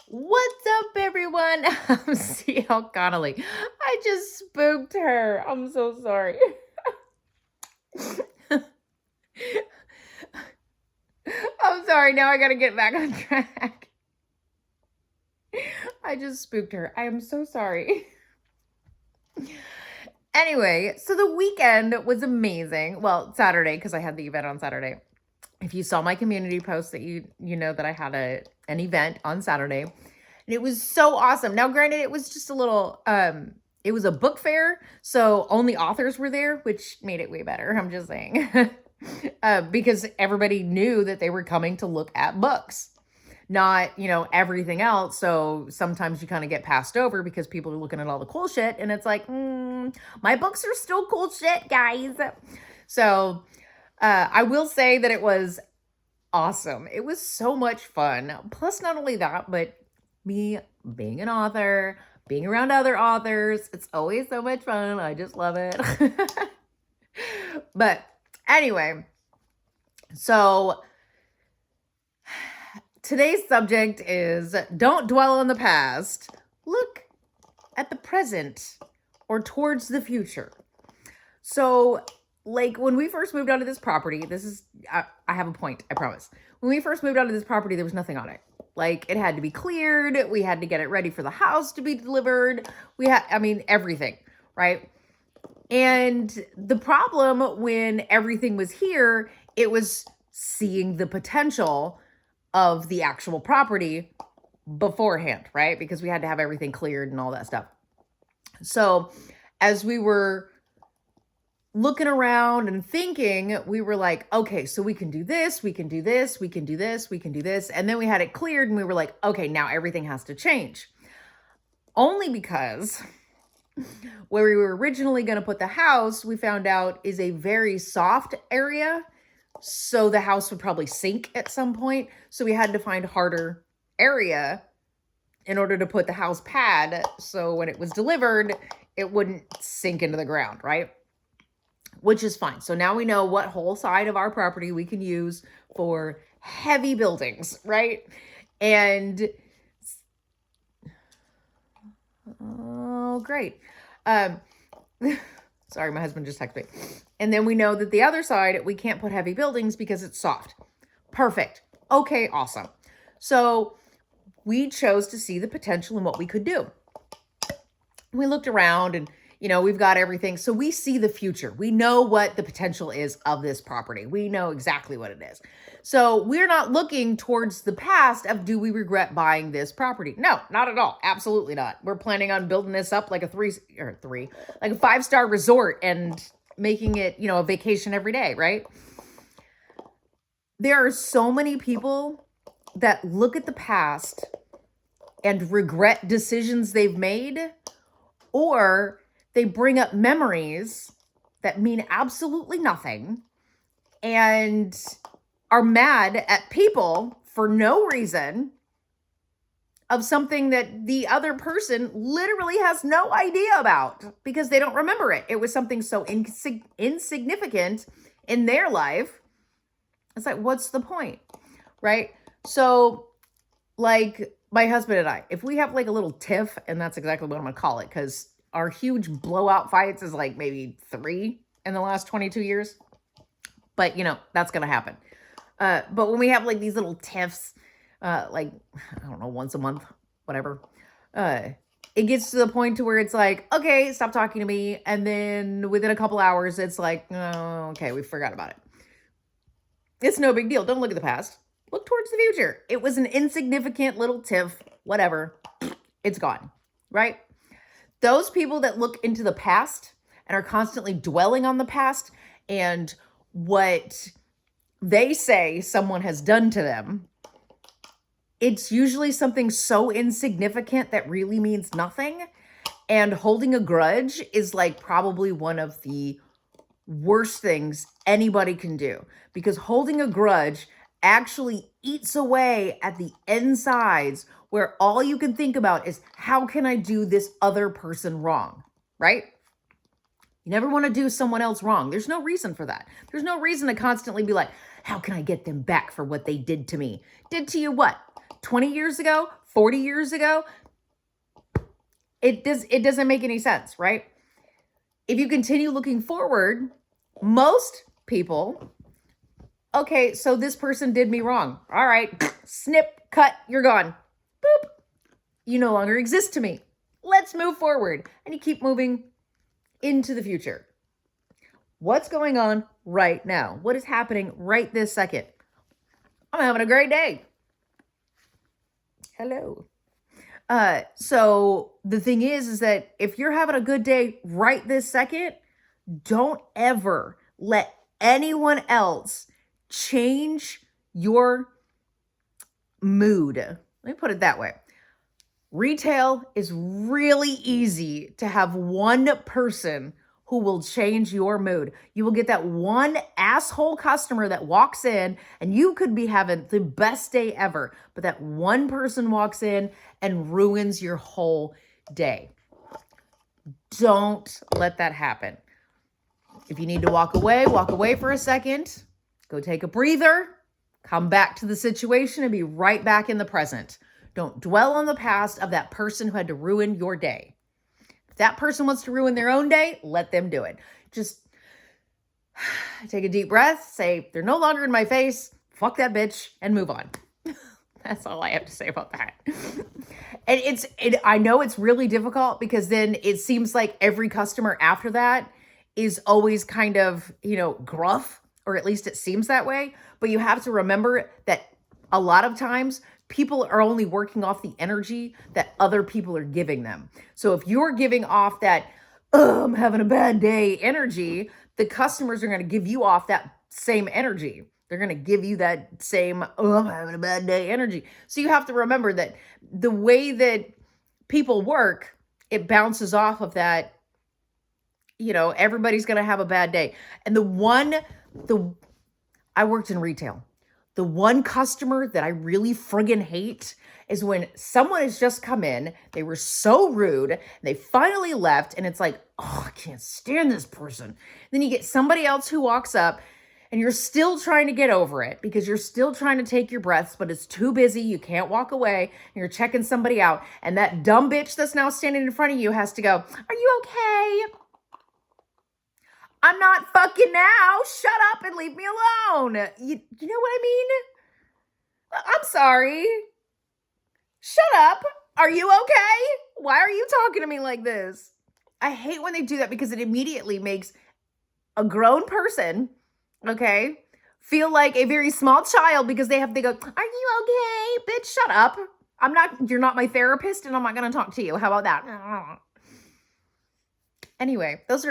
What's up, everyone? I'm CL Connolly. I just spooked her. I'm so sorry. I'm sorry. Now I gotta get back on track. I just spooked her. I am so sorry. Anyway, so the weekend was amazing. Well, Saturday, because I had the event on Saturday. If you saw my community post that you know that I had an event on Saturday. And it was so awesome. Now, granted, it was just a little it was a book fair, so only authors were there, which made it way better. I'm just saying. Because everybody knew that they were coming to look at books, not, everything else. So sometimes you kind of get passed over because people are looking at all the cool shit, and it's like, my books are still cool shit, guys. So I will say that it was awesome. It was so much fun. Plus, not only that, but me being an author, being around other authors, it's always so much fun. I just love it. But anyway, so today's subject is don't dwell on the past. Look at the present or towards the future. So, like, when we first moved onto this property, I have a point, I promise. When we first moved onto this property, there was nothing on it. Like, it had to be cleared. We had to get it ready for the house to be delivered. Everything, right? And the problem when everything was here, it was seeing the potential of the actual property beforehand, right? Because we had to have everything cleared and all that stuff. So as we were looking around and thinking, we were like, okay, so we can do this, we can do this, we can do this, we can do this. And then we had it cleared and we were like, okay, now everything has to change. Only because where we were originally going to put the house, we found out is a very soft area. So the house would probably sink at some point. So we had to find a harder area in order to put the house pad. So when it was delivered, it wouldn't sink into the ground, right? Which is fine. So now we know what whole side of our property we can use for heavy buildings, right? And oh, great. Sorry, my husband just texted me. And then we know that the other side, we can't put heavy buildings because it's soft. Perfect. Okay, awesome. So we chose to see the potential in what we could do. We looked around and we've got everything. So we see the future. We know what the potential is of this property. We know exactly what it is. So we're not looking towards the past of, do we regret buying this property? No, not at all. Absolutely not. We're planning on building this up like a 5-star resort and making it, a vacation every day, right? There are so many people that look at the past and regret decisions they've made, or they bring up memories that mean absolutely nothing and are mad at people for no reason of something that the other person literally has no idea about because they don't remember it. It was something so insignificant in their life. It's like, what's the point, right? So, like, my husband and I, if we have like a little tiff, and that's exactly what I'm gonna call it, because our huge blowout fights is like maybe 3 in the last 22 years. But, that's going to happen. But when we have like these little tiffs, like, I don't know, once a month, whatever, it gets to the point to where it's like, okay, stop talking to me. And then within a couple hours, it's like, oh, okay, we forgot about it. It's no big deal. Don't look at the past. Look towards the future. It was an insignificant little tiff, whatever. It's gone, right? Those people that look into the past and are constantly dwelling on the past and what they say someone has done to them, it's usually something so insignificant that really means nothing. And holding a grudge is like probably one of the worst things anybody can do, because holding a grudge actually eats away at the insides where all you can think about is, how can I do this other person wrong, right? You never want to do someone else wrong. There's no reason for that. There's no reason to constantly be like, how can I get them back for what they did to me? Did to you what? 20 years ago? 40 years ago, it doesn't make any sense, right? If you continue looking forward, most people, okay, so this person did me wrong. All right, snip, cut, you're gone. Boop. You no longer exist to me. Let's move forward. And you keep moving into the future. What's going on right now? What is happening right this second? I'm having a great day. Hello. So the thing is that if you're having a good day right this second, don't ever let anyone else change your mood. Let me put it that way. Retail is really easy to have one person who will change your mood. You will get that one asshole customer that walks in and you could be having the best day ever, but that one person walks in and ruins your whole day. Don't let that happen. If you need to walk away for a second, go take a breather, come back to the situation and be right back in the present. Don't dwell on the past of that person who had to ruin your day. If that person wants to ruin their own day, let them do it. Just take a deep breath, say, they're no longer in my face, fuck that bitch, and move on. That's all I have to say about that. And I know it's really difficult because then it seems like every customer after that is always kind of, gruff, or at least it seems that way. But you have to remember that a lot of times people are only working off the energy that other people are giving them. So if you're giving off that, I'm having a bad day energy, the customers are going to give you off that same energy. They're going to give you that same, I'm having a bad day energy. So you have to remember that the way that people work, it bounces off of that, everybody's going to have a bad day. And I worked in retail. The one customer that I really friggin' hate is when someone has just come in, they were so rude, they finally left, and it's like, I can't stand this person. Then you get somebody else who walks up, and you're still trying to get over it because you're still trying to take your breaths, but it's too busy, you can't walk away, and you're checking somebody out, and that dumb bitch that's now standing in front of you has to go, are you okay? I'm not fucking now. Shut up and leave me alone. You know what I mean? I'm sorry. Shut up. Are you okay? Why are you talking to me like this? I hate when they do that because it immediately makes a grown person, okay, feel like a very small child because they go, are you okay? Bitch, shut up. You're not my therapist and I'm not going to talk to you. How about that? Anyway, those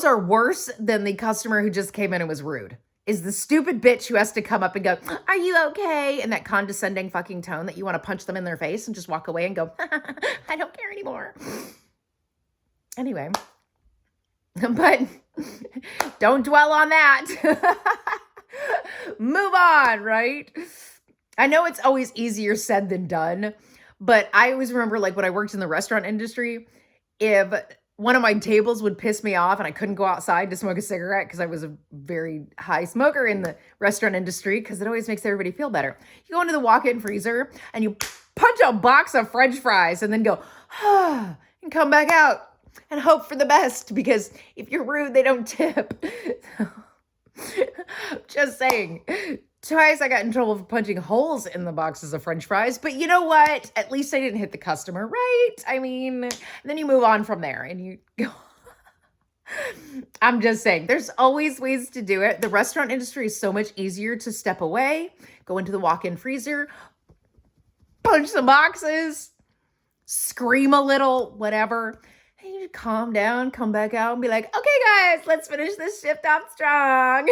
are worse than the customer who just came in and was rude. Is the stupid bitch who has to come up and go, are you okay? In that condescending fucking tone that you want to punch them in their face and just walk away and go, I don't care anymore. Anyway, but don't dwell on that. Move on, right? I know it's always easier said than done, but I always remember when I worked in the restaurant industry, if one of my tables would piss me off and I couldn't go outside to smoke a cigarette because I was a very high smoker in the restaurant industry because it always makes everybody feel better. You go into the walk-in freezer and you punch a box of French fries and then go, and come back out and hope for the best because if you're rude, they don't tip. Just saying. Twice I got in trouble for punching holes in the boxes of French fries, but you know what? At least I didn't hit the customer, right? I mean, then you move on from there and you go. I'm just saying, there's always ways to do it. The restaurant industry is so much easier to step away, go into the walk-in freezer, punch some boxes, scream a little, whatever. And you calm down, come back out and be like, okay, guys, let's finish this shift off strong.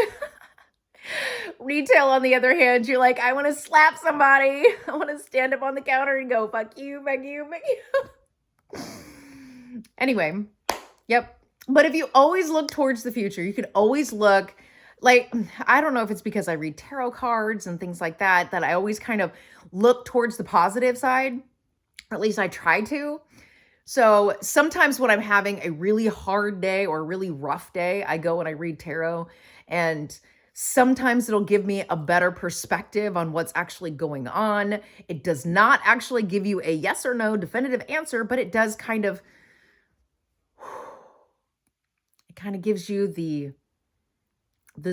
Retail, on the other hand, you're like, I want to slap somebody. I want to stand up on the counter and go, fuck you, fuck you, fuck you. Anyway, yep. But if you always look towards the future, you can always look I don't know if it's because I read tarot cards and things like that I always kind of look towards the positive side, or at least I try to. So sometimes when I'm having a really hard day or a really rough day, I go and I read tarot and Sometimes it'll give me a better perspective on what's actually going on. It does not actually give you a yes or no definitive answer, but it does it kind of gives you the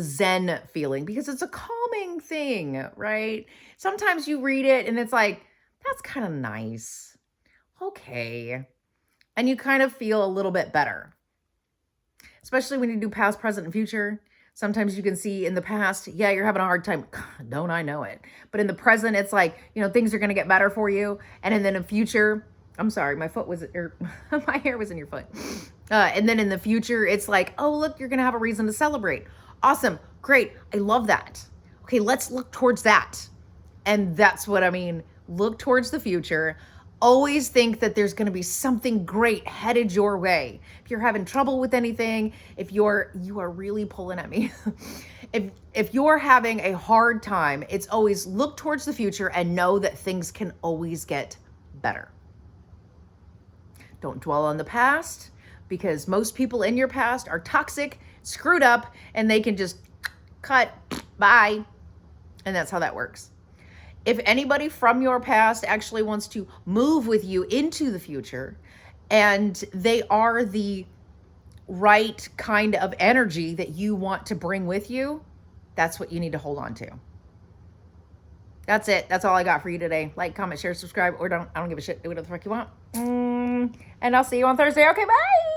zen feeling because it's a calming thing, right? Sometimes you read it and it's like, that's kind of nice. Okay. And you kind of feel a little bit better, especially when you do past, present, and future. Sometimes you can see in the past, yeah, you're having a hard time. Don't I know it? But in the present, it's like, things are going to get better for you. And then in the future, I'm sorry, my foot was, or my hair was in your foot. And then in the future, it's like, oh, look, you're going to have a reason to celebrate. Awesome. Great. I love that. Okay, let's look towards that. And that's what I mean. Look towards the future. Always think that there's going to be something great headed your way. If you're having trouble with anything, if you are really pulling at me. if you're having a hard time, it's always look towards the future and know that things can always get better. Don't dwell on the past, because most people in your past are toxic, screwed up, and they can just cut, bye. And that's how that works. If anybody from your past actually wants to move with you into the future and they are the right kind of energy that you want to bring with you, that's what you need to hold on to. That's it. That's all I got for you today. Like, comment, share, subscribe, or don't. I don't give a shit. Do whatever the fuck you want. And I'll see you on Thursday. Okay, bye.